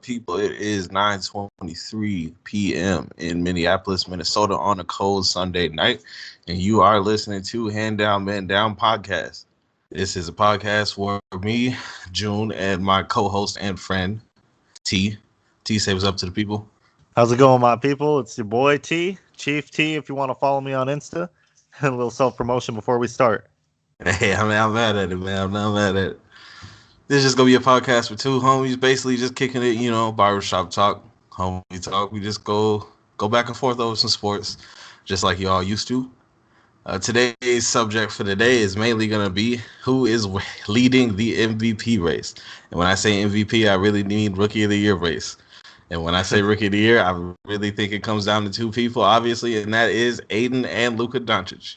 people? It is 9:23 p.m. in Minneapolis, Minnesota on a cold Sunday night, and you are listening to Hand Down, Man Down podcast. This is a podcast for me, June, and my co-host and friend, T. T, say what's up to the people. How's it going, my people? It's your boy T, Chief T, if you want to follow me on Insta. A little self-promotion before we start. Hey, I'm mad at it, man. I'm not mad at it. This is just going to be a podcast for two homies, basically just kicking it, barbershop talk, homie talk. We just go back and forth over some sports, just like y'all used to. Today's subject for today is mainly going to be who is leading the MVP race. And when I say MVP, I really mean Rookie of the Year race. And when I say Rookie of the Year, I really think it comes down to two people, obviously, and that is Ayton and Luka Doncic.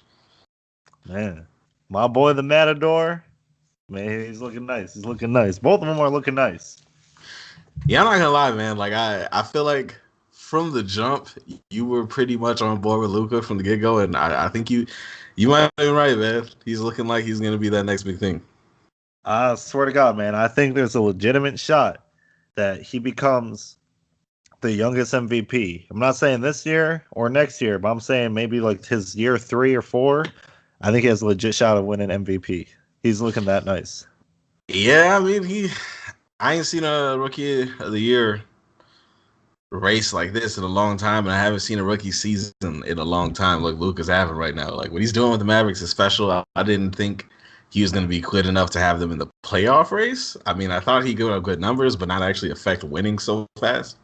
Man, my boy, the Matador, man, he's looking nice. He's looking nice. Both of them are looking nice. Yeah, I'm not going to lie, man. Like, I feel like from the jump, you were pretty much on board with Luka from the get-go, and I think you might be right, man. He's looking like he's going to be that next big thing. I swear to God, man, I think there's a legitimate shot that he becomes the youngest MVP. I'm not saying this year or next year, but I'm saying maybe like his year 3 or 4. I think he has a legit shot of winning MVP. He's looking that nice. Yeah, I mean, I ain't seen a Rookie of the Year race like this in a long time, and I haven't seen a rookie season in a long time like Luka's having right now. Like, what he's doing with the Mavericks is special. I didn't think he was going to be good enough to have them in the playoff race. I mean, I thought he'd give up good numbers, but not actually affect winning so fast.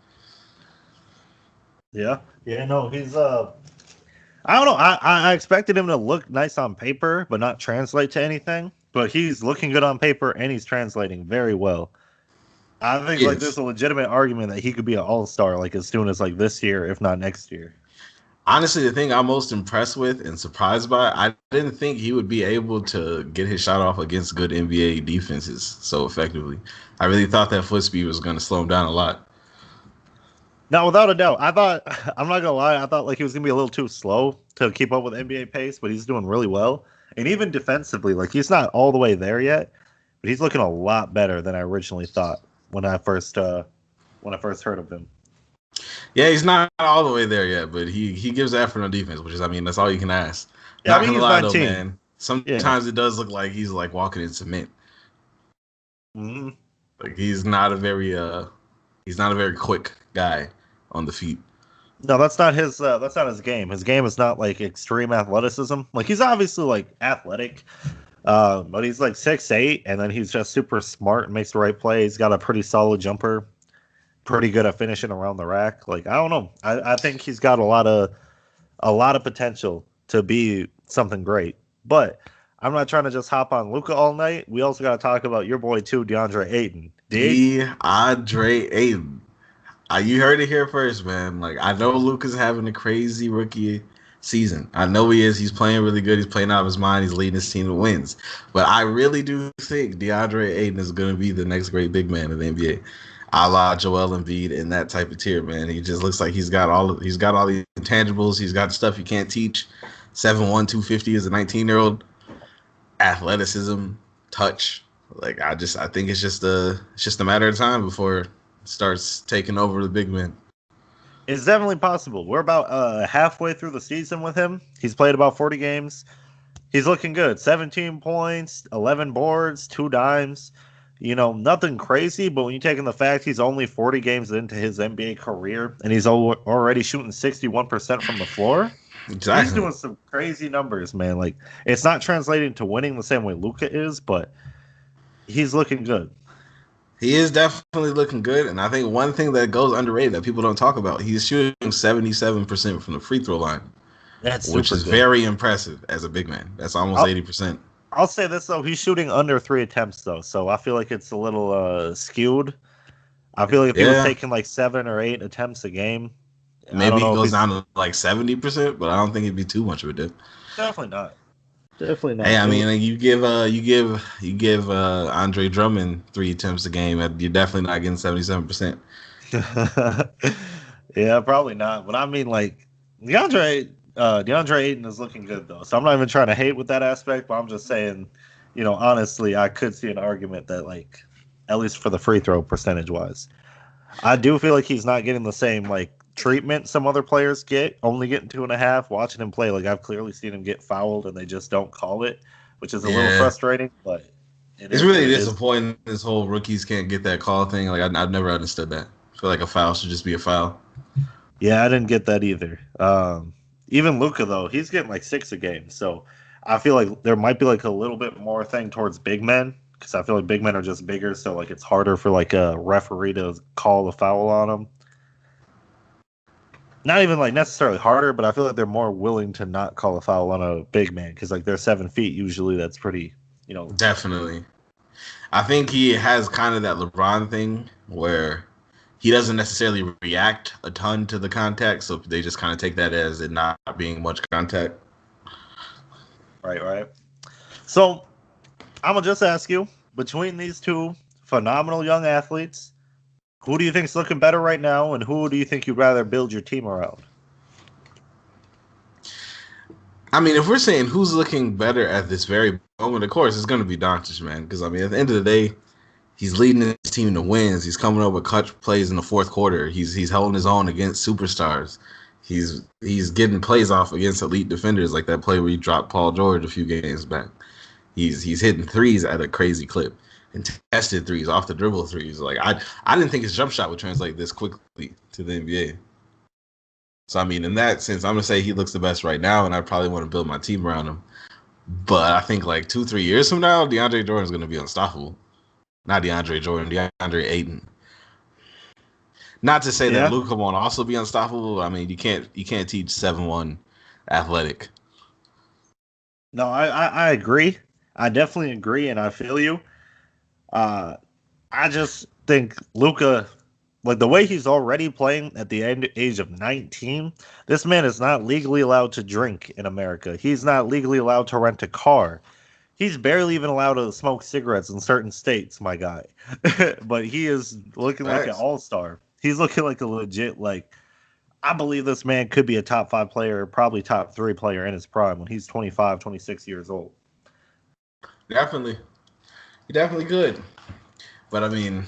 Yeah, no, he's I don't know. I expected him to look nice on paper, but not translate to anything. But he's looking good on paper, and he's translating very well. I think like there's a legitimate argument that he could be an all-star like as soon as like this year, if not next year. Honestly, the thing I'm most impressed with and surprised by, I didn't think he would be able to get his shot off against good NBA defenses so effectively. I really thought that foot speed was going to slow him down a lot. No, without a doubt. I'm not going to lie, I thought like he was going to be a little too slow to keep up with NBA pace, but he's doing really well. And even defensively, like he's not all the way there yet, but he's looking a lot better than I originally thought when I first heard of him. Yeah, he's not all the way there yet, but he gives effort on defense, which is, I mean, that's all you can ask. Yeah, not I mean, gonna lie 19. though, man. Sometimes it does look like he's like walking in cement. Mm-hmm. Like he's not a very quick guy on the feet. No, that's not his game. His game is not like extreme athleticism. Like he's obviously like athletic, but he's like 6'8", and then he's just super smart and makes the right play. He's got a pretty solid jumper, pretty good at finishing around the rack. Like I don't know, I think he's got a lot of potential to be something great. But I'm not trying to just hop on Luka all night. We also got to talk about your boy too, Deandre Ayton. Deandre Ayton. You heard it here first, man. Like, I know Luka's having a crazy rookie season. I know he is. He's playing really good. He's playing out of his mind. He's leading his team to wins. But I really do think DeAndre Ayton is going to be the next great big man in the NBA, a la Joel Embiid in that type of tier, man. He just looks like he's got all the intangibles. He's got stuff you can't teach. 7'1", 250 as a 19-year-old. Athleticism, touch. Like, I think it's just a matter of time before starts taking over the big men. It's definitely possible. We're about halfway through the season with him. He's played about 40 games. He's looking good. 17 points, 11 boards, 2 dimes. You know, nothing crazy, but when you take in the fact he's only 40 games into his NBA career and he's already shooting 61% from the floor, exactly. He's doing some crazy numbers, man. Like, it's not translating to winning the same way Luka is, but he's looking good. He is definitely looking good, and I think one thing that goes underrated that people don't talk about, he's shooting 77% from the free throw line, which is very impressive as a big man. That's almost 80%. I'll say this, though. He's shooting under 3 attempts, though, so I feel like it's a little skewed. I feel like if he was taking like 7 or 8 attempts a game, maybe he goes down to like 70%, but I don't think it'd be too much of a dip. Definitely not. Definitely not. Hey, I mean, you give Andre Drummond 3 attempts a game, you're definitely not getting 77%. Yeah, probably not. But I mean, like DeAndre Ayton is looking good though, so I'm not even trying to hate with that aspect. But I'm just saying, you know, honestly, I could see an argument that, like, at least for the free throw percentage wise. I do feel like he's not getting the same like treatment some other players get, only getting 2.5. Watching him play, like I've clearly seen him get fouled and they just don't call it, which is a little Yeah, frustrating, but it it's is what really it is. disappointing. This whole rookies can't get that call thing. Like I've never understood that. I feel like a foul should just be a foul. Yeah, I didn't get that either. Even Luka though, he's getting like 6 a game, so I feel like there might be like a little bit more thing towards big men because I feel like big men are just bigger, so like it's harder for like a referee to call the foul on them. Not even like necessarily harder, but I feel like they're more willing to not call a foul on a big man because like they're 7 feet usually. That's pretty, you know. Definitely. I think he has kind of that LeBron thing where he doesn't necessarily react a ton to the contact, so they just kind of take that as it not being much contact. Right, right. So I'm gonna just ask you between these two phenomenal young athletes, who do you think's looking better right now, and who do you think you'd rather build your team around? I mean, if we're saying who's looking better at this very moment, of course it's going to be Doncic, man. Because I mean, at the end of the day, he's leading his team to wins. He's coming up with clutch plays in the fourth quarter. He's holding his own against superstars. He's getting plays off against elite defenders, like that play where he dropped Paul George a few games back. He's hitting threes at a crazy clip and tested threes off the dribble threes. Like I didn't think his jump shot would translate this quickly to the NBA. So I mean, in that sense, I'm gonna say he looks the best right now, and I probably want to build my team around him. But I think like 2-3 years from now, DeAndre Jordan's gonna be unstoppable. Not DeAndre Jordan, DeAndre Ayton. Not to say that Yeah. Luka won't also be unstoppable. I mean, you can't teach 7-1 athletic. No, I agree. I definitely agree, and I feel you. Uh, I just think Luca, like the way he's already playing at the age of 19, this man is not legally allowed to drink in America. He's not legally allowed to rent a car. He's barely even allowed to smoke cigarettes in certain states, my guy. But he is looking like an Facts. all-star. He's looking like a legit, like, I believe this man could be a top 5 player, probably top 3 player in his prime when he's 25, 26 years old. Definitely. He definitely could. But I mean,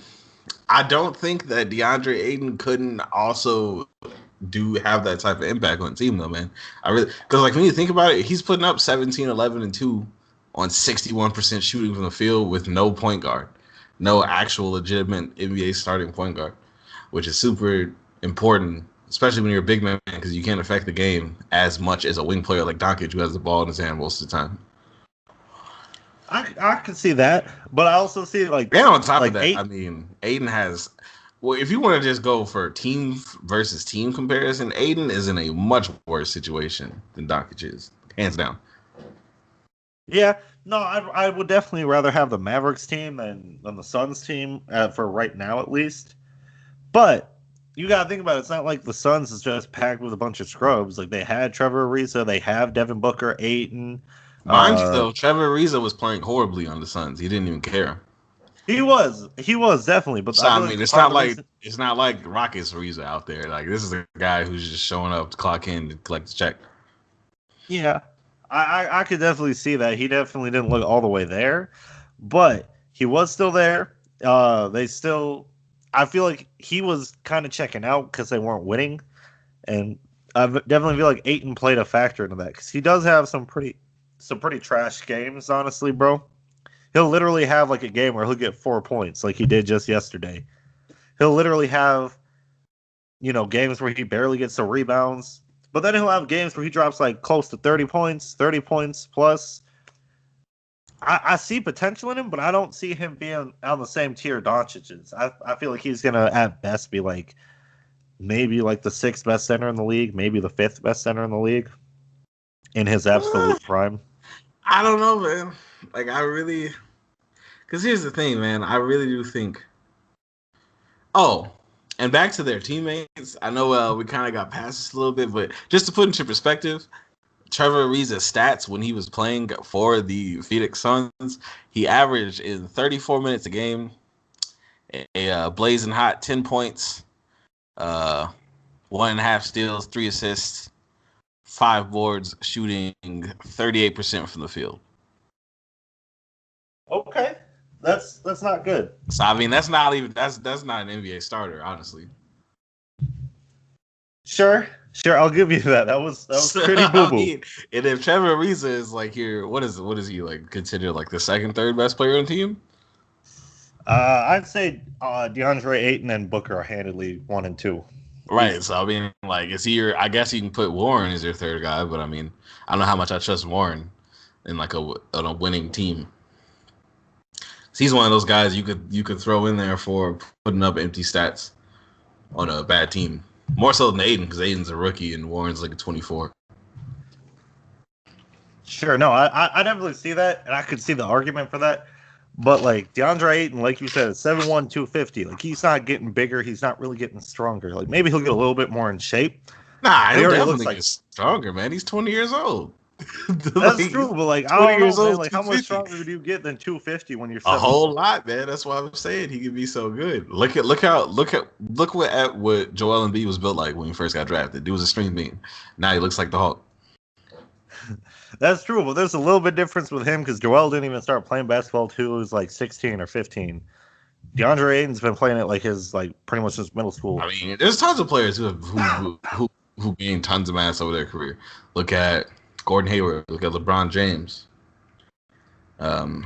I don't think that DeAndre Ayton couldn't also do have that type of impact on the team though, man. I really because like when you think about it, he's putting up 17, 11, and 2 on 61% shooting from the field with no point guard. No actual legitimate NBA starting point guard, which is super important, especially when you're a big man because you can't affect the game as much as a wing player like Doncic who has the ball in his hand most of the time. I can see that, but I also see And on top of like that, I eight. mean, Aiden has. Well, if you want to just go for team versus team comparison, Aiden is in a much worse situation than Doncic is, hands down. Yeah, no, I would definitely rather have the Mavericks team than the Suns team for right now at least. But you got to think about it. It's not like the Suns is just packed with a bunch of scrubs. Like they had Trevor Ariza, they have Devin Booker, Ayton. Mind you, Uh, though, Trevor Ariza was playing horribly on the Suns. He didn't even care. he was definitely, but So I I feel like mean, part of the reason. it's not like Rockets Ariza out there. Like this is a guy who's just showing up to clock in to collect the check. Yeah, I could definitely see that. He definitely didn't look all the way there, but he was still there. They still, I feel like he was kind of checking out because they weren't winning, and I definitely feel like Aiton played a factor into that because he does have some pretty trash games, honestly, bro. He'll literally have like a game where he'll get 4 points, like he did just yesterday. He'll literally have games where he barely gets the rebounds. But then he'll have games where he drops like close to 30 points plus. I see potential in him, but I don't see him being on the same tier Doncic is. I feel like he's gonna at best be like maybe like the 6th best center in the league, maybe the 5th best center in the league in his Uh, absolute prime. I don't know, man. Like I really, because here's the thing, man. I really do think. Oh, and back to their teammates. I know we kind of got past this a little bit, but just to put into perspective, Trevor Ariza's stats when he was playing for the Phoenix Suns, he averaged in 34 minutes a game, a blazing hot 10 points, uh, 1.5 steals, 3 assists, 5 boards, shooting 38% from the field. Okay. That's not good. So I mean, that's not an NBA starter, honestly. Sure, I'll give you that. That was pretty boo I boo. mean, and if Trevor Ariza is like here, what is he like considered like the second, third best player on the team? I'd say DeAndre Ayton and Booker are handedly 1 and 2. Right. So I mean, like, is he your? I guess you can put Warren as your third guy, but I mean, I don't know how much I trust Warren in like on a winning team. He's one of those guys you could throw in there for putting up empty stats on a bad team. More so than Aiden, because Aiden's a rookie and Warren's like a 24. Sure, no, I definitely see that, and I could see the argument for that. But like DeAndre Ayton, like you said, 7'1", 250. Like he's not getting bigger. He's not really getting stronger. Like maybe he'll get a little bit more in shape. Nah, he already looks like stronger, man. He's 20 years old. That's true, but like I don't know, man. Like how much stronger do you get than 250 when you're 7'1"? A whole lot, man. That's why I'm saying he could be so good. Look what Joel Embiid was built like when he first got drafted. Dude was a string bean. Now he looks like the Hulk. That's true, but there's a little bit difference with him because Joel didn't even start playing basketball till he was like 16 or 15. DeAndre Ayton's been playing it like his pretty much since middle school. I mean, there's tons of players who gained tons of mass over their career. Look at Gordon Hayward. Look at LeBron James. I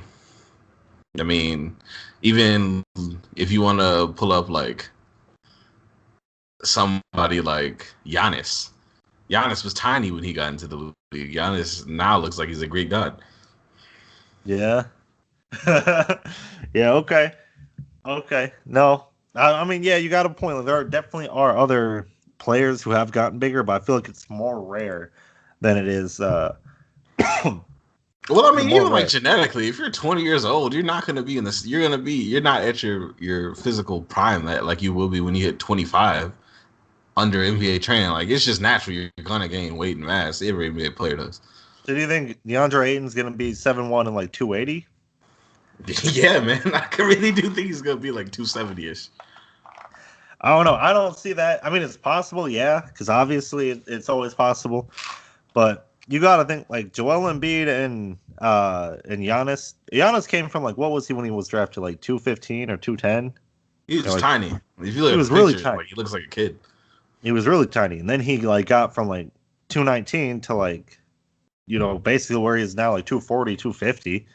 mean, even if you want to pull up like somebody like Giannis. Giannis was tiny when he got into the league. Giannis now looks like he's a Greek god. Yeah. Yeah, okay. Okay. No. I mean, yeah, you got a point. There definitely are other players who have gotten bigger, but I feel like it's more rare than it is. Well, I mean, even like genetically, if you're 20 years old, you're not going to be in this. You're not at your physical prime that like you will be when you hit 25. Under NBA training, like it's just natural. You're gonna gain weight and mass. Every NBA player does. So do you think DeAndre Ayton's gonna be 7'1" and like 280? Yeah, man. I really do think he's gonna be like 270-ish. I don't know. I don't see that. I mean, it's possible, yeah, because obviously it's always possible. But you gotta think like Joel Embiid and Giannis. Giannis came from like what was he when he was drafted? Like 215 or 210? He was just tiny. If you look he was pictures, really tiny. Like, he looks like a kid. He was really tiny, and then he like got from like 219 to like, basically where he is now, like 240, 250.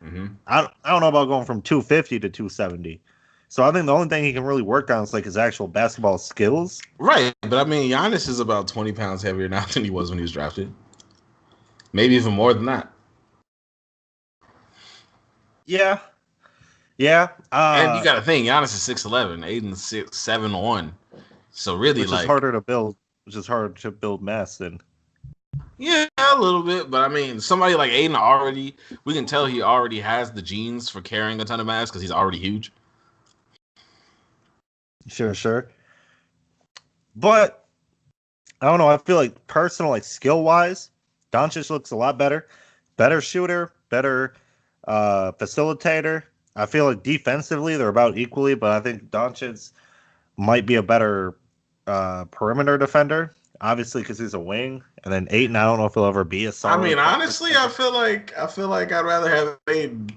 Mm-hmm. I don't know about going from 250 to 270. So I think the only thing he can really work on is like his actual basketball skills. Right, but I mean, Giannis is about 20 pounds heavier now than he was when he was drafted. Maybe even more than that. Yeah. Yeah. And you got to think, Giannis is 6'11", Aiden's 7'1". So really, which is harder to build. Which is harder to build mass than. Yeah, a little bit, but I mean, somebody like Aiden we can tell he already has the genes for carrying a ton of mass because he's already huge. Sure. But I don't know. I feel like personal, like skill wise, Doncic looks a lot better. Better shooter, better facilitator. I feel like defensively they're about equally, but I think Doncic might be a better perimeter defender, obviously because he's a wing. And then Ayton, I don't know if he'll ever be a solid. I mean, honestly, I feel like I'd rather have Ayton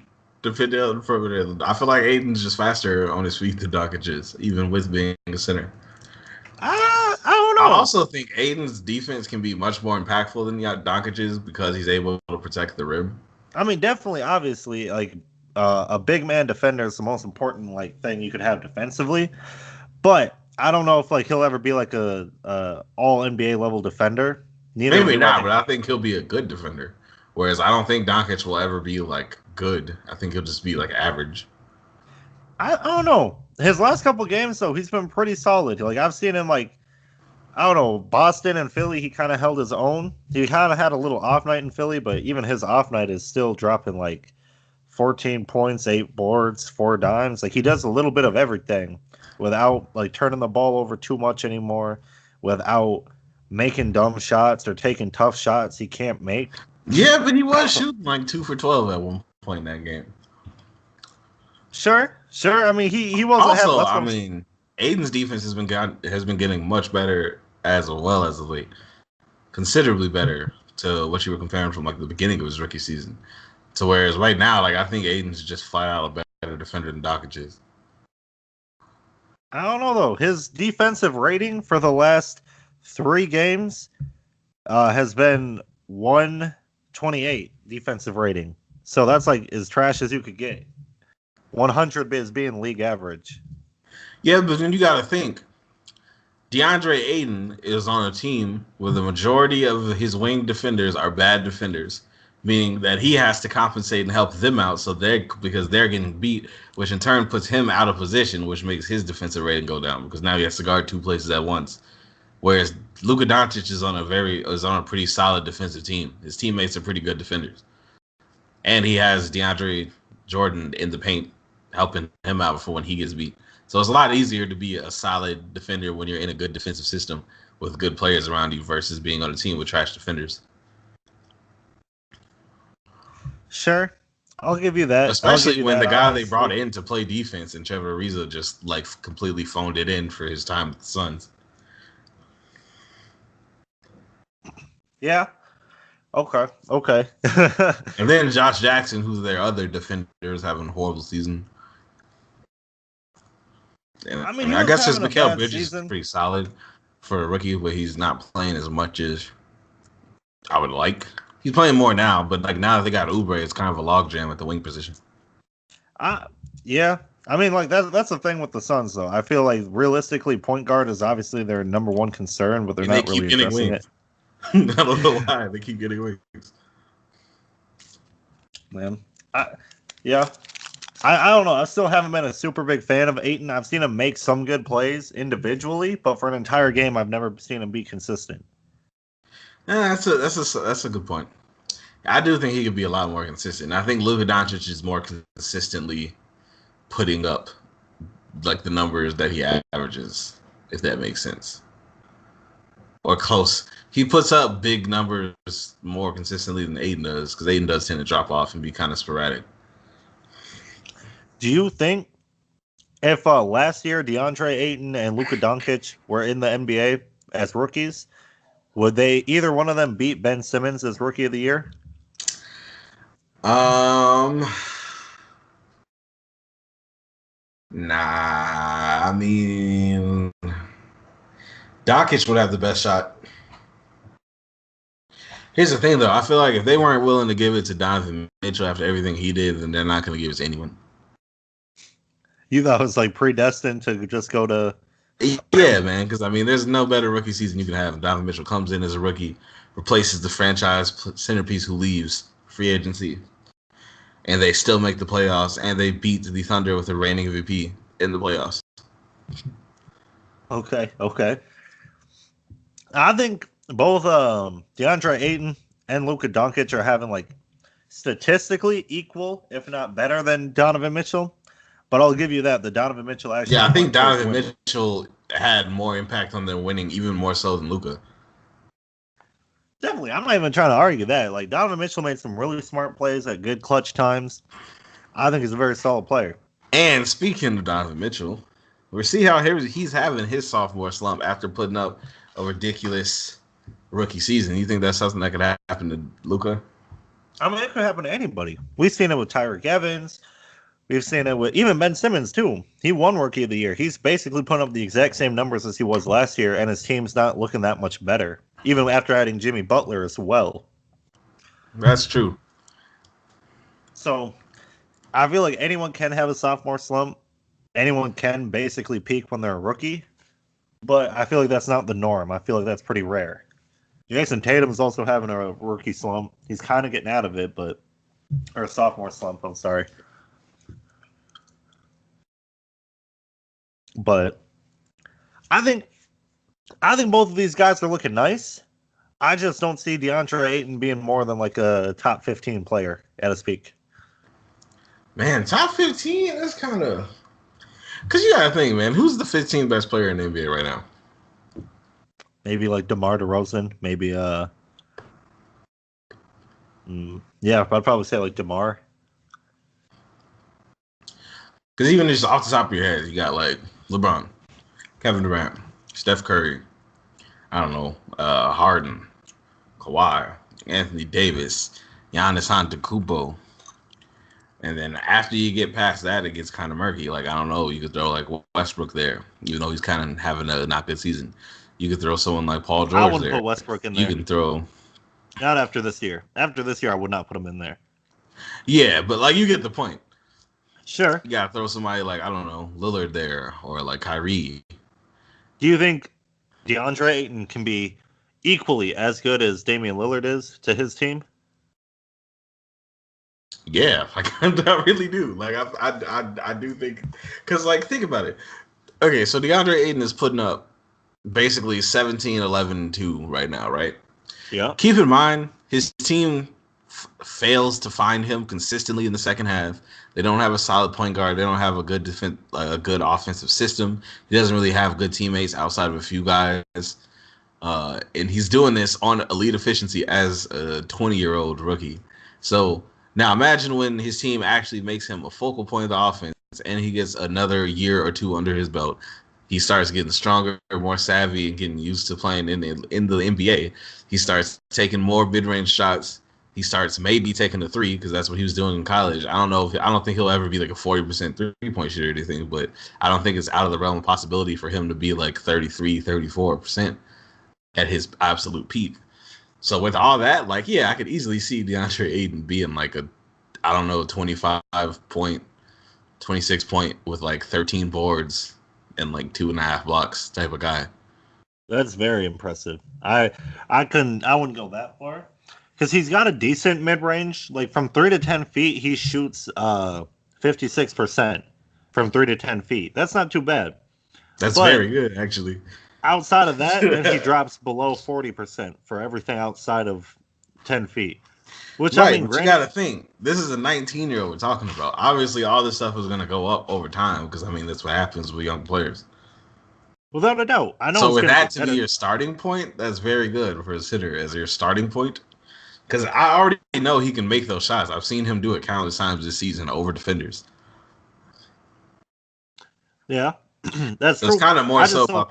defend on the perimeter. I feel like Ayton's just faster on his feet than Doncic is, even with being a center. I don't know. I also think Aiden's defense can be much more impactful than Doncic's because he's able to protect the rim. I mean, definitely, obviously, like a big man defender is the most important like thing you could have defensively. But I don't know if like he'll ever be like a all NBA level defender. Maybe not, but I think he'll be a good defender. Whereas I don't think Doncic will ever be like good. I think he'll just be like average. I don't know. His last couple games though, he's been pretty solid. Like I've seen him like I don't know, Boston and Philly, he kind of held his own. He kind of had a little off night in Philly, but even his off night is still dropping like 14 points, 8 boards, 4 dimes. Like he does a little bit of everything without like turning the ball over too much anymore, without making dumb shots or taking tough shots he can't make. Yeah, but he was shooting like 2 for 12 at one point in that game. Sure. I mean, he wasn't. Also, I mean, Aiden's defense has been getting much better as well as of late, considerably better to what you were comparing from like the beginning of his rookie season. To whereas right now, like I think Aiden's just flat out a better defender than Doncic is. I don't know though. His defensive rating for the last 3 games has been 128 defensive rating. So that's like as trash as you could get. 100 is being league average. Yeah, but then you got to think. Deandre Ayton is on a team where the majority of his wing defenders are bad defenders, meaning that he has to compensate and help them out because they're getting beat, which in turn puts him out of position, which makes his defensive rating go down because now he has to guard 2 places at once. Whereas Luka Doncic is on a pretty solid defensive team. His teammates are pretty good defenders, and he has DeAndre Jordan in the paint helping him out for when he gets beat. So it's a lot easier to be a solid defender when you're in a good defensive system with good players around you versus being on a team with trash defenders. Sure, I'll give you that. Especially when the guy they brought in to play defense and Trevor Ariza just like completely phoned it in for his time with the Suns. Yeah. Okay. And then Josh Jackson, who's their other defender, is having a horrible season. And, I guess just Mikal Bridges is pretty solid for a rookie, but he's not playing as much as I would like. He's playing more now, but like now that they got Oubre, it's kind of a logjam at the wing position. Yeah. I mean, like that's the thing with the Suns, though. I feel like realistically, point guard is obviously their number one concern, but they're not really addressing it. I don't know why they keep getting wings. Man, I don't know. I still haven't been a super big fan of Ayton. I've seen him make some good plays individually, but for an entire game, I've never seen him be consistent. Yeah, that's a good point. I do think he could be a lot more consistent. I think Luka Doncic is more consistently putting up like the numbers that he averages, if that makes sense, or close. He puts up big numbers more consistently than Ayton does because Ayton does tend to drop off and be kind of sporadic. Do you think if last year DeAndre Ayton and Luka Doncic were in the NBA as rookies, would either one of them beat Ben Simmons as Rookie of the Year? Nah. I mean, Doncic would have the best shot. Here's the thing, though. I feel like if they weren't willing to give it to Donovan Mitchell after everything he did, then they're not going to give it to anyone. You thought it was like predestined to just go to... Yeah, man, because, I mean, there's no better rookie season you can have. Donovan Mitchell comes in as a rookie, replaces the franchise centerpiece who leaves free agency, and they still make the playoffs, and they beat the Thunder with the reigning MVP in the playoffs. Okay. I think both DeAndre Ayton and Luka Doncic are having like statistically equal, if not better than Donovan Mitchell. But I'll give you that. The Donovan Mitchell actually... Yeah, I think Donovan Mitchell had more impact on them winning, even more so than Luka. Definitely. I'm not even trying to argue that. Like, Donovan Mitchell made some really smart plays at good clutch times. I think he's a very solid player. And speaking of Donovan Mitchell, we'll see how he's having his sophomore slump after putting up a ridiculous rookie season. You think that's something that could happen to Luka? I mean, it could happen to anybody. We've seen it with Tyreek Evans. We've seen it with even Ben Simmons, too. He won Rookie of the Year. He's basically putting up the exact same numbers as he was last year, and his team's not looking that much better, even after adding Jimmy Butler as well. That's true. So, I feel like anyone can have a sophomore slump. Anyone can basically peak when they're a rookie, but I feel like that's not the norm. I feel like that's pretty rare. Jason Tatum's also having a rookie slump. He's kind of getting out of it, or a sophomore slump, I'm sorry. But I think both of these guys are looking nice. I just don't see DeAndre Ayton being more than like a top 15 player at his peak. Man, top 15? That's kind of... Because you got to think, man, who's the 15th best player in the NBA right now? Maybe like DeMar DeRozan. Maybe, yeah, I'd probably say like DeMar. Because even just off the top of your head, you got like LeBron, Kevin Durant, Steph Curry, I don't know, Harden, Kawhi, Anthony Davis, Giannis Antetokounmpo, And then after you get past that, it gets kind of murky. Like, I don't know, you could throw like Westbrook there, even though he's kind of having a not good season. You could throw someone like Paul I George wouldn't there. put Westbrook in You there. can throw, Not after this year. After this year, I would not put him in there. yeah, but like you get the point. Sure. You gotta throw somebody like I don't know Lillard there or like Kyrie. Do you think DeAndre Ayton can be equally as good as Damian Lillard is to his team? Yeah, like I really do. Like I do think because like think about it. Okay, so DeAndre Ayton is putting up basically 17, 11, 2 right now, right? Yeah. Keep in mind, his team fails to find him consistently in the second half. They don't have a solid point guard. They don't have a good a good offensive system. He doesn't really have good teammates outside of a few guys. And he's doing this on elite efficiency as a 20-year-old rookie. So now imagine when his team actually makes him a focal point of the offense and he gets another year or two under his belt. He starts getting stronger, more savvy, and getting used to playing in the NBA. He starts taking more mid-range shots. He starts maybe taking the three because that's what he was doing in college. I don't think he'll ever be like a 40% three-point shooter or anything, but I don't think it's out of the realm of possibility for him to be like 33, 34% at his absolute peak. So with all that, like, yeah, I could easily see DeAndre Ayton being like a, I don't know, 25 point, 26 point with like 13 boards and like 2.5 blocks type of guy. That's very impressive. I wouldn't go that far because he's got a decent mid range. Like from 3 to 10 feet, he shoots 56% from 3 to 10 feet. That's not too bad. That's But very good, actually. outside of that, then he drops below 40% for everything outside of 10 feet. Which I Right, mean, but you got to think, this is a 19-year-old we're talking about. Obviously, all this stuff is going to go up over time because, I mean, that's what happens with young players. without a doubt, I know So it's with going to that get to be better. your starting point, that's very good for a sitter as your starting point. Because I already know he can make those shots. I've seen him do it countless times this season over defenders. Yeah, that's It's true. kind of more I so just don't. about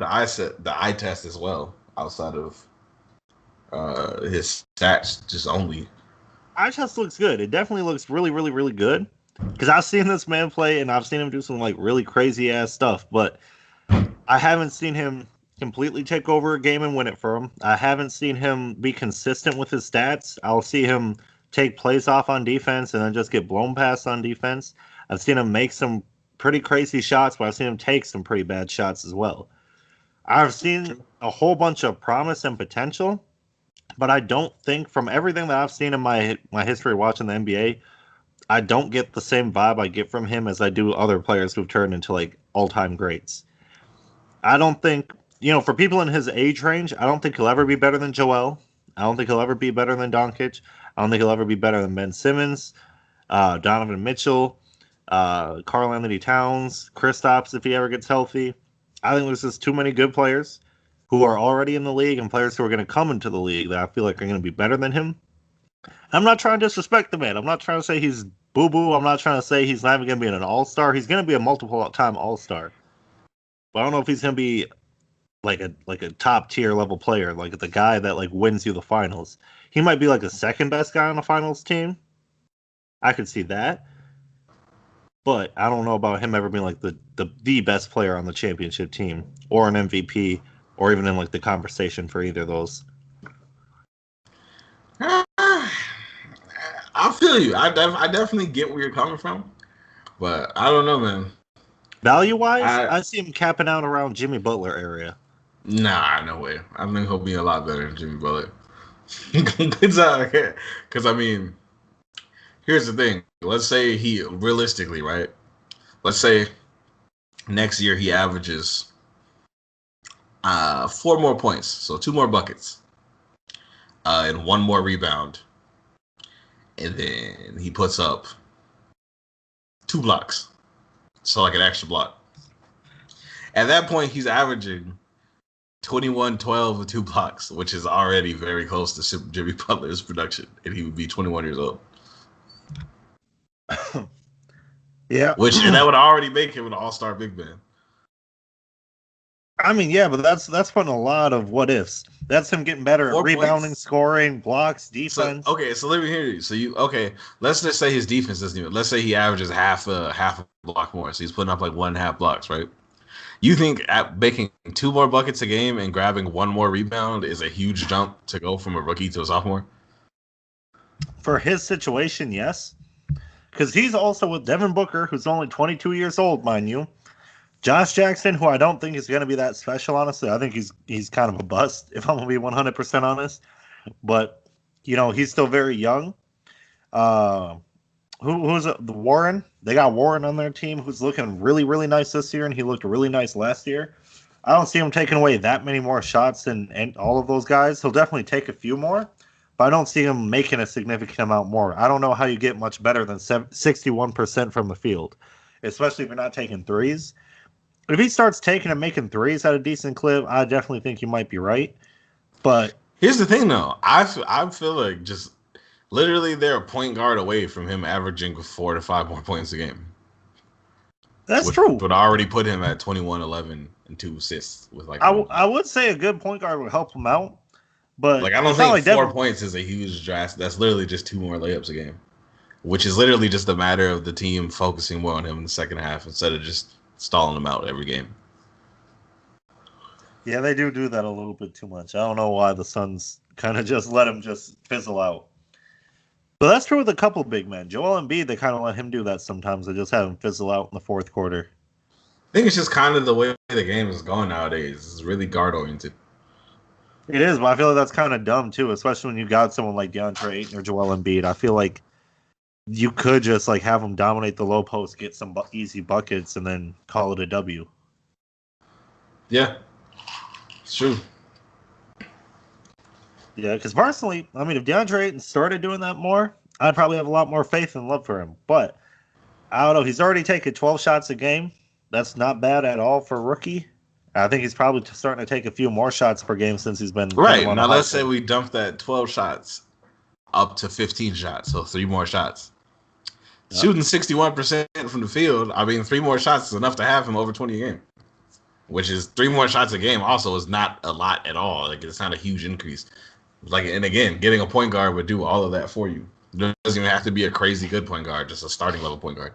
the eye test as well, outside of his stats just only. Eye test looks good. It definitely looks really, really, really good. Because I've seen this man play and I've seen him do some like really crazy ass stuff, but I haven't seen him completely take over a game and win it for him. I haven't seen him be consistent with his stats. I'll see him take plays off on defense and then just get blown past on defense. I've seen him make some pretty crazy shots, but I've seen him take some pretty bad shots as well. I've seen a whole bunch of promise and potential, but I don't think from everything that I've seen in my history watching the NBA, I don't get the same vibe I get from him as I do other players who've turned into like all-time greats. I don't think, for people in his age range, I don't think he'll ever be better than Joel. I don't think he'll ever be better than Doncic. I don't think he'll ever be better than Ben Simmons, Donovan Mitchell, Karl Anthony Towns, Kristaps if he ever gets healthy. I think there's just too many good players who are already in the league and players who are going to come into the league that I feel like are going to be better than him. I'm not trying to disrespect the man. I'm not trying to say he's boo-boo. I'm not trying to say he's not even going to be an all-star. He's going to be a multiple-time all-star. But I don't know if he's going to be like a top tier level player, like the guy that like wins you the finals. He might be like the second best guy on the finals team. I could see that. But I don't know about him ever being like the best player on the championship team or an MVP or even in like the conversation for either of those. I feel you. I definitely get where you're coming from, but I don't know, man. Value wise, I I see him capping out around Jimmy Butler area. Nah, no way. I think he'll be a lot better than Jimmy Butler. Because I mean, here's the thing. Let's say he realistically, right? Let's say next year he averages 4 more points, so 2 more buckets, and 1 more rebound, and then he puts up 2 blocks, so like an extra block. At that point, he's averaging 21, 12, and 2 blocks, which is already very close to Jimmy Butler's production, and he would be 21 years old. Yeah. And that would already make him an all-star big man. I mean, yeah, but that's putting a lot of what ifs. That's him getting better at 4 points. rebounding, scoring, blocks, So defense. okay, so let me hear you. So you okay? Let's just say his defense doesn't even. Let's say he averages half a block more. So he's putting up like 1.5 blocks, right? You think at making 2 more buckets a game and grabbing 1 more rebound is a huge jump to go from a rookie to a sophomore? For his situation, yes. Because he's also with Devin Booker, who's only 22 years old, mind you. Josh Jackson, who I don't think is going to be that special, honestly. I think he's kind of a bust, if I'm going to be 100% honest. But, he's still very young. Who's the Warren? They got Warren on their team, who's looking really, really nice this year, and he looked really nice last year. I don't see him taking away that many more shots than all of those guys. He'll definitely take a few more, but I don't see him making a significant amount more. I don't know how you get much better than 61% from the field, especially if you're not taking threes. If he starts taking and making threes at a decent clip, I definitely think you might be right. But here's the thing, though. I feel like just literally they're a point guard away from him averaging 4 to 5 more points a game. That's true. Would already put him at 21, 11, and 2 assists with like. I would say a good point guard would help him out, but I don't think 4 points is a huge drastic. That's literally just 2 more layups a game, which is literally just a matter of the team focusing more on him in the second half instead of just stalling him out every game. Yeah, they do that a little bit too much. I don't know why the Suns kind of just let him just fizzle out. But that's true with a couple big men. Joel Embiid, they kind of let him do that sometimes. They just have him fizzle out in the fourth quarter. I think it's just kind of the way the game is going nowadays. It's really guard-oriented. It is, but I feel like that's kind of dumb, too, especially when you got someone like DeAndre Ayton or Joel Embiid. I feel like you could just have them dominate the low post, get some easy buckets, and then call it a W. Yeah, it's true. Yeah, because personally, I mean, if DeAndre Ayton started doing that more, I'd probably have a lot more faith and love for him. But I don't know. He's already taken 12 shots a game. That's not bad at all for a rookie. I think he's probably starting to take a few more shots per game since he's been right. Now let's say we dump that 12 shots up to 15 shots, so 3 more shots. Yep. Shooting 61% from the field. I mean, 3 more shots is enough to have him over 20 a game, which is 3 more shots a game. Also, is not a lot at all. Like, it's not a huge increase. And again, getting a point guard would do all of that for you. It doesn't even have to be a crazy good point guard, just a starting level point guard.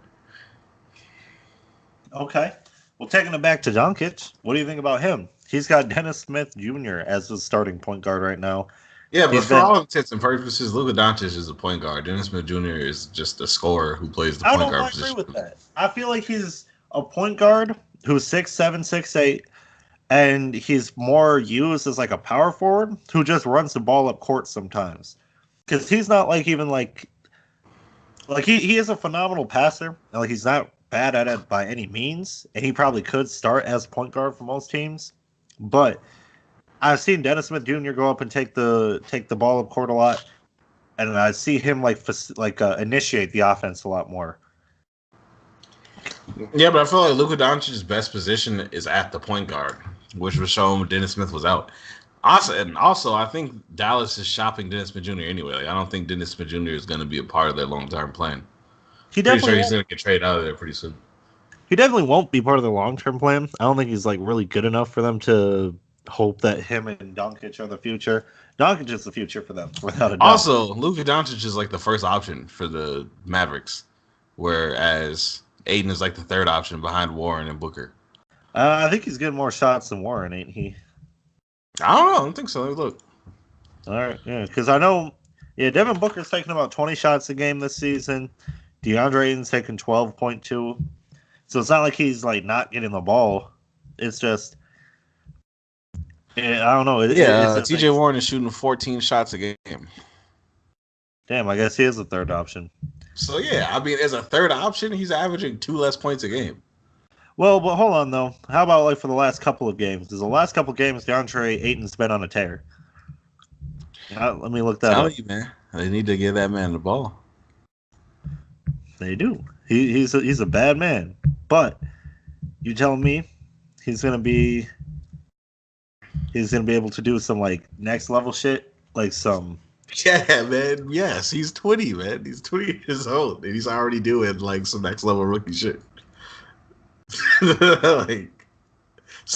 Okay. Well, taking it back to Doncic, what do you think about him? He's got Dennis Smith Jr. as his starting point guard right now. Yeah, but for all intents and purposes, Luka Doncic is a point guard. Dennis Smith Jr. is just a scorer who plays the point guard position. I agree with that. I feel like he's a point guard who's 6'7", 6'8", and he's more used as like a power forward who just runs the ball up court sometimes. Because he's not he is a phenomenal passer. Like, he's not bad at it by any means, and he probably could start as point guard for most teams. But I've seen Dennis Smith Jr. go up and take the ball up court a lot, and I see him initiate the offense a lot more. Yeah, but I feel like Luka Doncic's best position is at the point guard, which was shown when Dennis Smith was out. Also, I think Dallas is shopping Dennis Smith Jr. anyway. I don't think Dennis Smith Jr. is going to be a part of their long-term plan. He's going to get traded out of there pretty soon. He definitely won't be part of the long-term plan. I don't think he's really good enough for them to hope that him and Doncic are the future. Doncic is the future for them, without a doubt. Also, Luka Doncic is the first option for the Mavericks, whereas Ayton is the third option behind Warren and Booker. I think he's getting more shots than Warren, ain't he? I don't know. I don't think so. Look. All right, yeah, because I know, Devin Booker's taking about 20 shots a game this season. DeAndre Ayton's taking 12.2. So it's not like he's not getting the ball. It's just, I don't know. TJ Warren is shooting 14 shots a game. Damn, I guess he is a third option. So I mean, as a third option, he's averaging 2 less points a game. Well, but hold on though. How about for the last couple of games? Because the last couple of games, DeAndre Ayton's been on a tear. Let me look that up. Tell you, man, they need to give that man the ball. They do. He's a bad man, but you telling me he's gonna be able to do some next level shit, some. Yeah, man. Yes, he's 20, man. He's 20 years old, and he's already doing some next level rookie shit.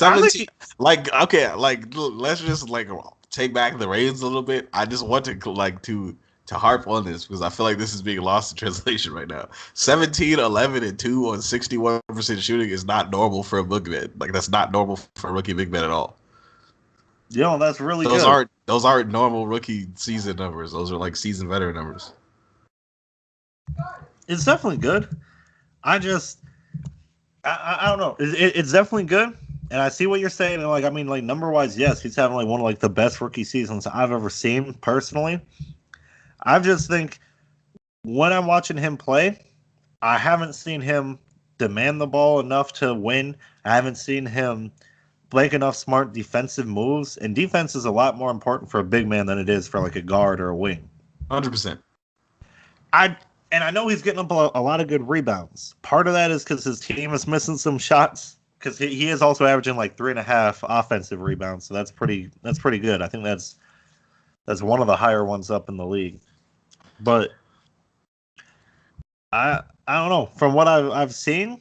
I think 17. Like, okay, like let's just like take back the reins a little bit. I just want to like to harp on this because I feel like this is being lost in translation right now. 17, 11, and 2 on 61% shooting is not normal for a big man. Like that's not normal for a rookie big man at all. that's really good. Those aren't normal rookie season numbers. Those are like season veteran numbers. It's definitely good. I just I don't know. It's definitely good, and I see what you're saying. And like, I mean, like number wise, yes, he's having like one of like the best rookie seasons I've ever seen personally. I just think when I'm watching him play, I haven't seen him demand the ball enough to win. I haven't seen him make enough smart defensive moves, and defense is a lot more important for a big man than it is for like a guard or a wing. 100%. I know he's getting up a lot of good rebounds. Part of that is because his team is missing some shots. Because he is also averaging like 3.5 offensive rebounds, so that's pretty good. I think that's one of the higher ones up in the league. But I don't know, from what I've seen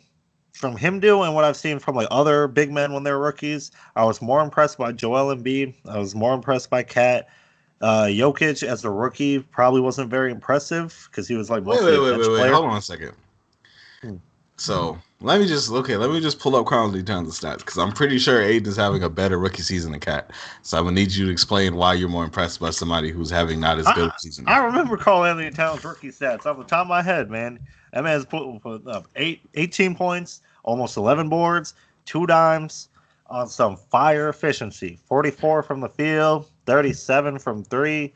from him do and what I've seen from like other big men when they're rookies, I was more impressed by Joel Embiid. I was more impressed by Cat. Jokic as a rookie probably wasn't very impressive because he was like mostly a bench player. Hold on a second. So let me just pull up chronology down the stats because I'm pretty sure Ayton is having a better rookie season than Cat. So I'm gonna need you to explain why you're more impressed by somebody who's having not as good a season. I remember Karl Anthony Towns' rookie stats off the top of my head, man. That man's put up 18 points, almost 11 boards, 2 dimes on some fire efficiency. 44 from the field, 37 from 3,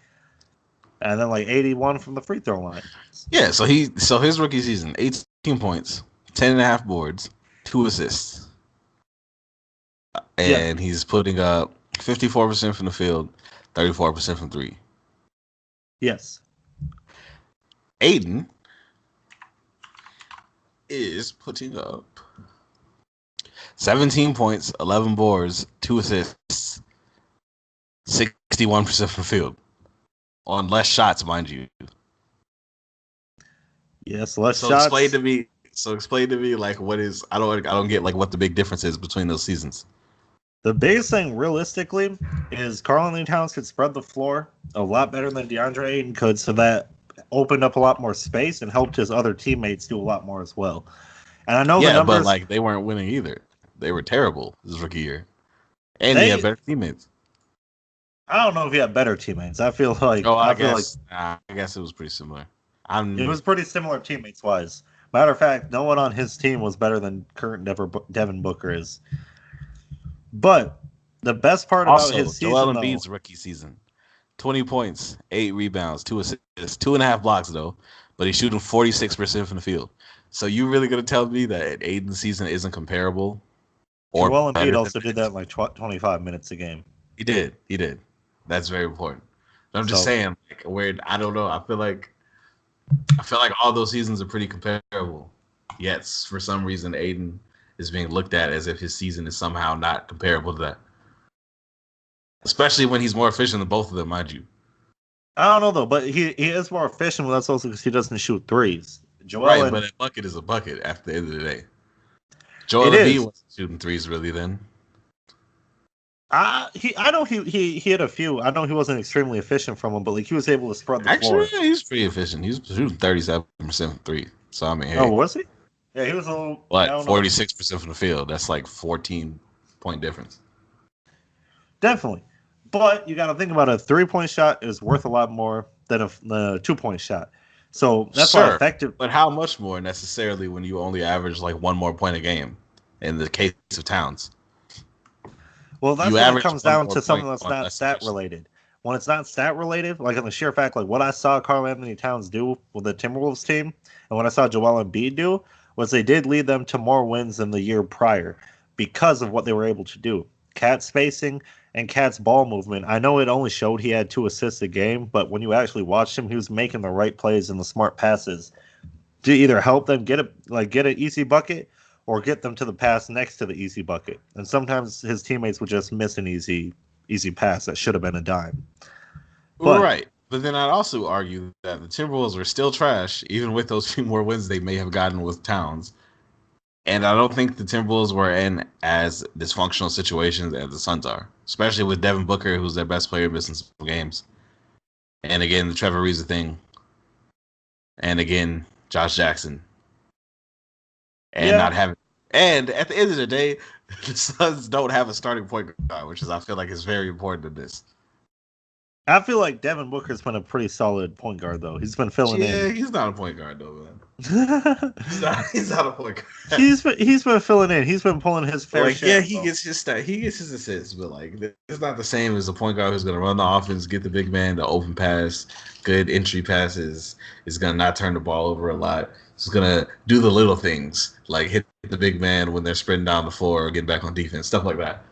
and then like 81 from the free throw line. Yeah, so his rookie season, 18 points, 10.5 boards, 2 assists. And he's putting up 54% from the field, 34% from 3. Yes. Ayton is putting up 17 points, 11 boards, 2 assists, 61% from the field. On less shots, mind you. Yes, less shots. Explain to me like what is I don't get like what the big difference is between those seasons. The biggest thing realistically is Karl Anthony Towns could spread the floor a lot better than Deandre Ayton could, so that opened up a lot more space and helped his other teammates do a lot more as well. And I know the numbers, but like they weren't winning either. They were terrible this rookie year. And he had better teammates. I don't know if he had better teammates. I feel like I guess it was pretty similar. It was pretty similar teammates wise. Matter of fact, no one on his team was better than current Devin Booker is. But the best part about his season, Joel Embiid's rookie season, 20 points, 8 rebounds, 2 assists, 2.5 blocks though, but he's shooting 46% from the field. So you really gonna tell me that Ayton's season isn't comparable? Or Joel Embiid also did that in like 25 minutes a game. He did. That's very important. But I'm just saying, like, where I don't know. I feel like all those seasons are pretty comparable. Yet for some reason, Ayton is being looked at as if his season is somehow not comparable to that. Especially when he's more efficient than both of them, mind you. I don't know though, but he is more efficient, but that's also because he doesn't shoot threes. But a bucket is a bucket at the end of the day. Joel Embiid wasn't shooting threes really then. I know he hit a few. I know he wasn't extremely efficient from them, but like he was able to spread the floor. Actually, he was pretty efficient. He was shooting 37% from 3. So I mean, hey. Oh, was he? Yeah, he was a little. What? 46% from the field. That's like 14-point difference. Definitely, but you got to think about it. A 3-point shot is worth a lot more than a 2-point shot. So that's why effective. But how much more necessarily when you only average like 1 more point a game? In the case of Towns. Well, that's when it comes down to something that's not stat related. When it's not stat related, like on the sheer fact, like what I saw Karl Anthony Towns do with the Timberwolves team, and what I saw Joel Embiid do, was they did lead them to more wins than the year prior because of what they were able to do. Cat spacing and Cat's ball movement. I know it only showed he had 2 assists a game, but when you actually watched him, he was making the right plays and the smart passes to either help them get an easy bucket or get them to the pass next to the easy bucket. And sometimes his teammates would just miss an easy pass that should have been a dime. Right. But then I'd also argue that the Timberwolves were still trash, even with those few more wins they may have gotten with Towns. And I don't think the Timberwolves were in as dysfunctional situations as the Suns are, especially with Devin Booker, who's their best player, missing some games. And again, the Trevor Ariza thing. And again, Josh Jackson. And Yeah, not having. And at the end of the day, the Suns don't have a starting point guard, which is I feel like is very important in this. I feel like Devin Booker's been a pretty solid point guard though. He's been filling Yeah, in. he's not a point guard though, man. He's not a point guard. he's been filling in. He's been pulling his fair Like, share. yeah, he gets his assists, but like it's not the same as a point guard who's gonna run the offense, get the big man, the open pass, good entry passes, is gonna not turn the ball over a lot. He's gonna do the little things, like hit the big man when they're sprinting down the floor or getting back on defense, stuff like that.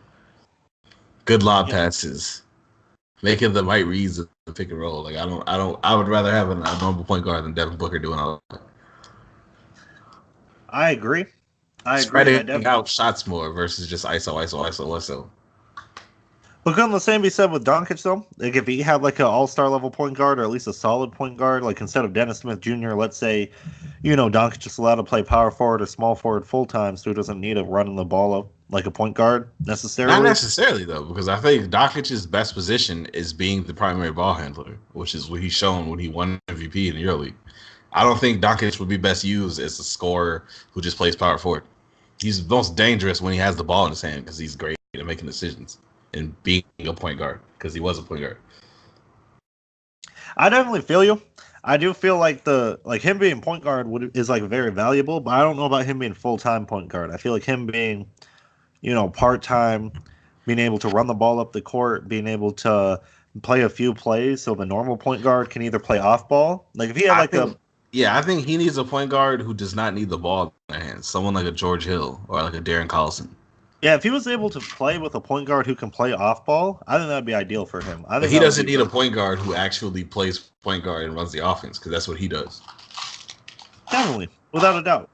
Good lob passes, making the right reads of the pick and roll. Like I would rather have a normal point guard than Devin Booker doing all that. I agree. Spreading out shots more versus just ISO. But couldn't the same be said with Doncic though? Like if he had like an all-star level point guard or at least a solid point guard, like instead of Dennis Smith Jr., let's say, Doncic is allowed to play power forward or small forward full time, so he doesn't need to run the ball up like a point guard necessarily. Not necessarily though, because I think Doncic's best position is being the primary ball handler, which is what he's shown when he won MVP in the EuroLeague. I don't think Doncic would be best used as a scorer who just plays power forward. He's most dangerous when he has the ball in his hand because he's great at making decisions and being a point guard because he was a point guard. I definitely feel you. I do feel like him being point guard is like very valuable, but I don't know about him being full-time point guard. I feel like him being, part-time, being able to run the ball up the court, being able to play a few plays so the normal point guard can either play off ball. Like if he had I think he needs a point guard who does not need the ball in their hands. Someone like a George Hill or like a Darren Collison. Yeah, if he was able to play with a point guard who can play off ball, I think that would be ideal for him. But he doesn't need a point guard who actually plays point guard and runs the offense because that's what he does. Definitely, without a doubt.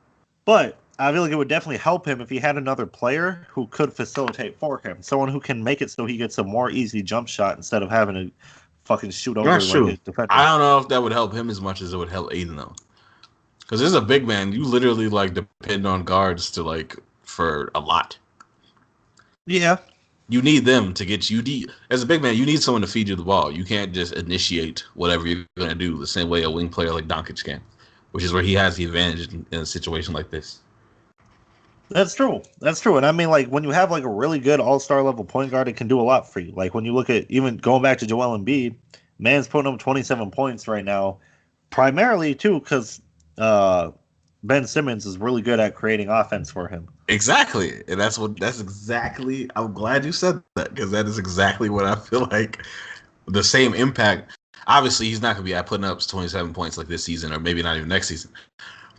But I feel like it would definitely help him if he had another player who could facilitate for him. Someone who can make it so he gets a more easy jump shot instead of having to fucking shoot over That's true. his defender. I don't know if that would help him as much as it would help Ayton though. Because as a big man, you literally like depend on guards to for a lot. Yeah. You need them to get you. As a big man, you need someone to feed you the ball. You can't just initiate whatever you're going to do the same way a wing player like Doncic can, which is where he has the advantage in a situation like this. That's true. And I mean, like, when you have, like, a really good all-star level point guard, it can do a lot for you. Like, when you look at, even going back to Joel Embiid, man's putting up 27 points right now, primarily, too, because Ben Simmons is really good at creating offense for him. Exactly. And that's exactly, I'm glad you said that, because that is exactly what I feel like the same impact. Obviously, he's not going to be putting up 27 points like this season, or maybe not even next season.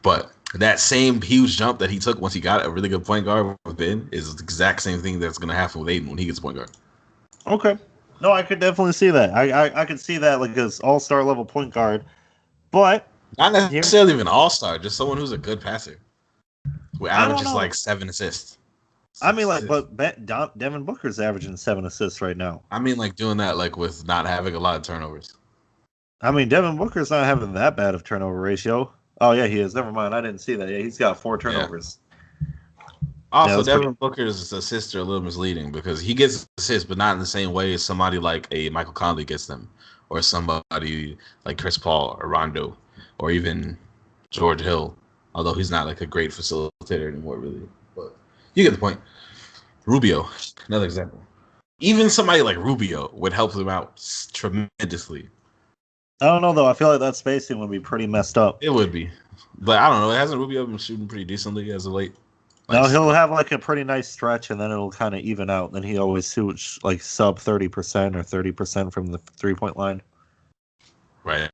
But that same huge jump that he took once he got a really good point guard with Ben is the exact same thing that's going to happen with Ayton when he gets point guard. Okay. No, I could definitely see that. I could see that like as all-star level point guard. But not necessarily even all-star, just someone who's a good passer. Who averages like 7 assists. I mean, like, but Devin Booker's averaging 7 assists right now. I mean, like, doing that, like, with not having a lot of turnovers. I mean, Devin Booker's not having that bad of turnover ratio. Oh, yeah, he is. Never mind. I didn't see that. Yeah, he's got 4 turnovers. Yeah. Also, Devin Booker's assists are a little misleading because he gets assists, but not in the same way as somebody like a Michael Conley gets them, or somebody like Chris Paul or Rondo, or even George Hill. Although he's not like a great facilitator anymore, really. But you get the point. Rubio, another example. Even somebody like Rubio would help him out tremendously. I don't know, though. I feel like that spacing would be pretty messed up. It would be. But I don't know. Hasn't Rubio been shooting pretty decently as of late? No, he'll have like a pretty nice stretch, and then it'll kind of even out. Then he always shoots like sub 30% or 30% from the 3-point line. Right.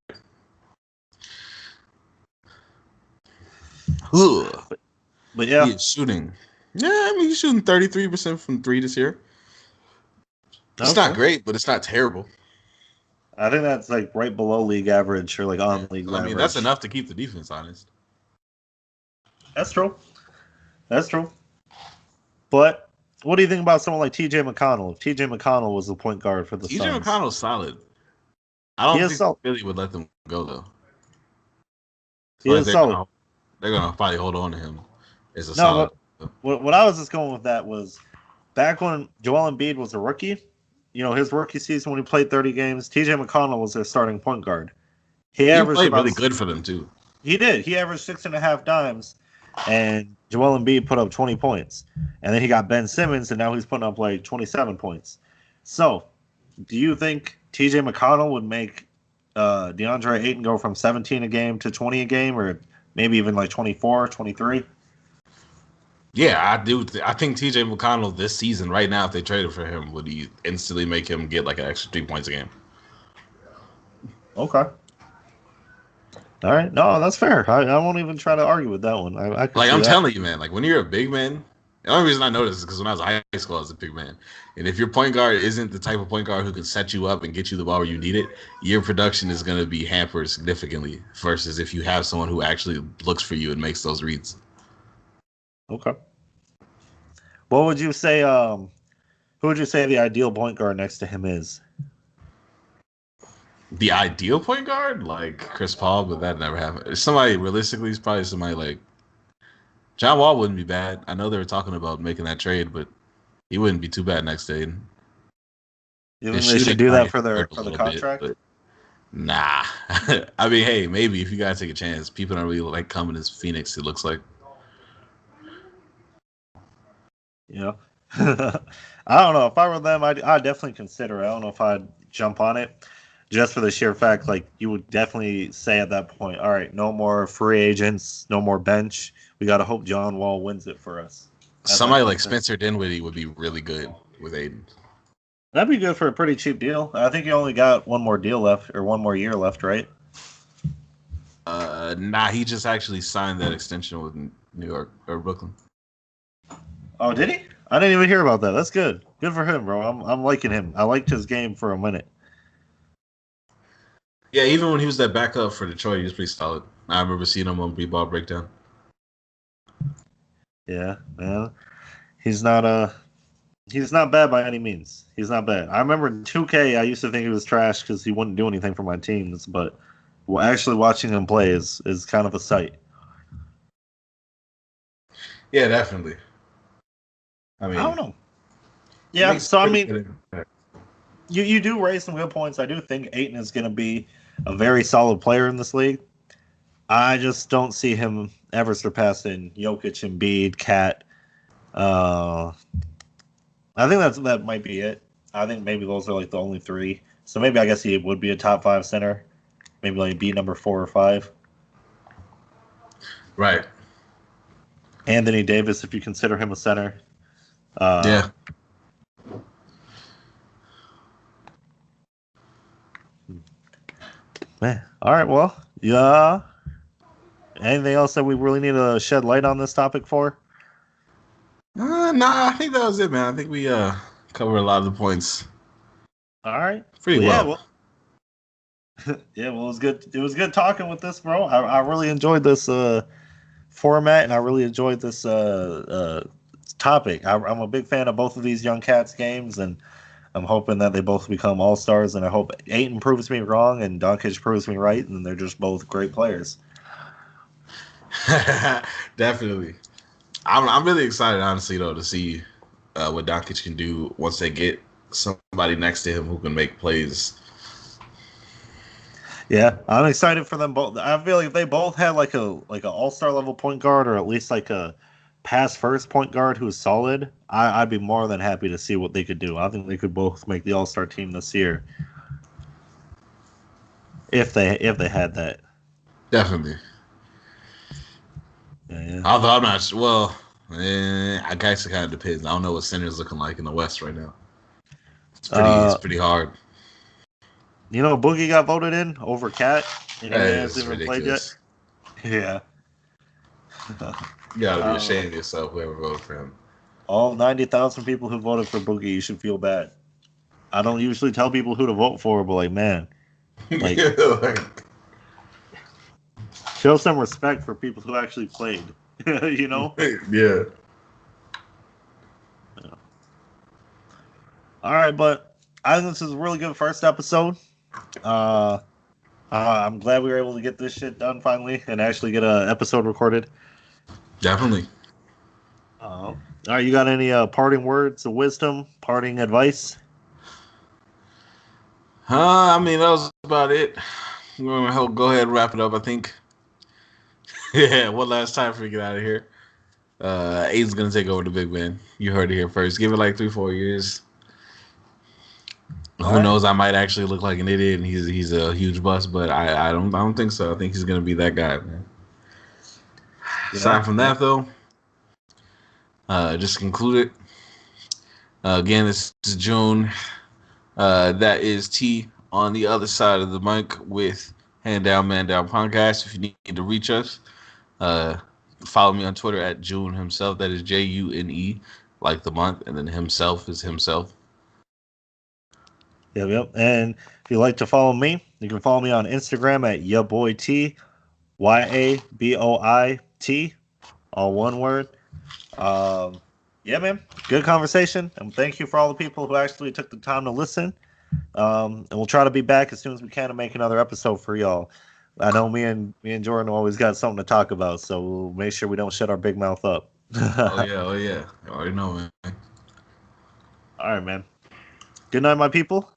But yeah. He's shooting. Yeah, I mean, he's shooting 33% from 3 this year. It's not great, but it's not terrible. I think that's like right below league average or like on league average. I mean, that's enough to keep the defense honest. That's true. But what do you think about someone like TJ McConnell? If TJ McConnell was the point guard for the Suns. TJ McConnell's solid. I don't think Philly would let them go, though. He is solid. They're going to probably hold on to him is a No, solid. what I was just going with that was back when Joel Embiid was a rookie. His rookie season when he played 30 games, TJ McConnell was their starting point guard. He He averaged played about really good for them too. He did. He averaged 6.5 dimes, and Joel Embiid put up 20 points. And then he got Ben Simmons, and now he's putting up like 27 points. So, do you think TJ McConnell would make DeAndre Ayton go from 17 a game to 20 a game, or maybe even like 24, 23? Yeah, I do. I think TJ McConnell this season, right now, if they traded for him, would instantly make him get like an extra 3 points a game. Okay. All right. No, that's fair. I won't even try to argue with that one. I could Like see I'm that. telling you, man. Like when you're a big man, the only reason I know this is because when I was in high school, I was a big man. And if your point guard isn't the type of point guard who can set you up and get you the ball where you need it, your production is going to be hampered significantly. Versus if you have someone who actually looks for you and makes those reads. Okay. What would you say? Who would you say the ideal point guard next to him is? The ideal point guard, like Chris Paul, but that never happened. Somebody realistically is probably somebody like John Wall wouldn't be bad. I know they were talking about making that trade, but he wouldn't be too bad next day. You think His they shooting should do that might for hurt a the little bit, contract? but nah. I mean, hey, maybe if you gotta take a chance. People don't really like coming as Phoenix. It looks like. Yeah. I don't know. If I were them, I'd definitely consider it. I don't know if I'd jump on it just for the sheer fact, like, you would definitely say at that point, all right, no more free agents, no more bench. We got to hope John Wall wins it for us. At that Somebody point, like Spencer Dinwiddie would be really good with Aiden. that'd be good for a pretty cheap deal. I think he only got one more deal left, or one more year left, right? Nah, he just actually signed that extension with New York or Brooklyn. Oh, did he? I didn't even hear about that. That's good. Good for him, bro. I'm liking him. I liked his game for a minute. Yeah, even when he was that backup for Detroit, he was pretty solid. I remember seeing him on B-Ball Breakdown. Yeah, man. He's not he's not bad by any means. He's not bad. I remember in 2K, I used to think he was trash because he wouldn't do anything for my teams, but actually watching him play is kind of a sight. Yeah, definitely. I I mean, don't know. Yeah, so I mean, good. you do raise some good points. I do think Aiton is going to be a very solid player in this league. I just don't see him ever surpassing Jokic, Embiid, Cat. I think that might be it. I think maybe those are like the only three. So maybe I guess he would be a top 5 center. Maybe like be number 4 or 5. Right. Anthony Davis, if you consider him a center. Yeah. Man. All right. Well, yeah. Anything else that we really need to shed light on this topic for? Nah, I think that was it, man. I think we covered a lot of the points All right. pretty Yeah. well. Yeah. Well, it was good. It was good talking with this, bro. I really enjoyed this format, and I really enjoyed this topic. I'm a big fan of both of these young cats games, and I'm hoping that they both become all stars. And I hope Ayton proves me wrong and Doncic proves me right, and they're just both great players. Definitely. I'm really excited, honestly, though, to see what Doncic can do once they get somebody next to him who can make plays. Yeah, I'm excited for them both. I feel like if they both had like an all-star level point guard, or at least like a pass first point guard who's solid, I'd be more than happy to see what they could do. I think they could both make the all-star team this year if they had that. Definitely. Yeah. Although I'm not sure. Well, I guess it kind of depends. I don't know what center's looking like in the West right now. It's pretty hard. You know, Boogie got voted in over Cat, and he That hasn't is even played yet. ridiculous. Yeah. You gotta be ashamed of yourself, whoever voted for him. All 90,000 people who voted for Boogie, you should feel bad. I don't usually tell people who to vote for, but like, man, like, show some respect for people who actually played. You know? Yeah. All right, but I think this is a really good first episode. I'm glad we were able to get this shit done finally and actually get an episode recorded. Definitely. All right, you got any parting words of wisdom, parting advice? I mean, that was about it. We're gonna go ahead and wrap it up. I think. Yeah, one last time for we get out of here. Aiden's gonna take over the big man. You heard it here first. Give it like 3-4 years. All Who right. knows? I might actually look like an idiot, and he's a huge bust. But I don't think so. I think he's gonna be that guy, man. Yeah. Aside from that, though, just to conclude it. Again, this is June. That is T on the other side of the mic with Hand Down Man Down Podcast. If you need to reach us, uh, follow me on Twitter at June himself. That is June, like the month, and then himself is himself. Yep. And if you'd like to follow me, you can follow me on Instagram at yaboyt, YABOIT, all one word. Yeah, man. Good conversation. And thank you for all the people who actually took the time to listen. And we'll try to be back as soon as we can to make another episode for y'all. I know me and Jordan always got something to talk about, so we'll make sure we don't shut our big mouth up. Oh yeah, oh yeah. I already know, man. All right, man. Good night, my people.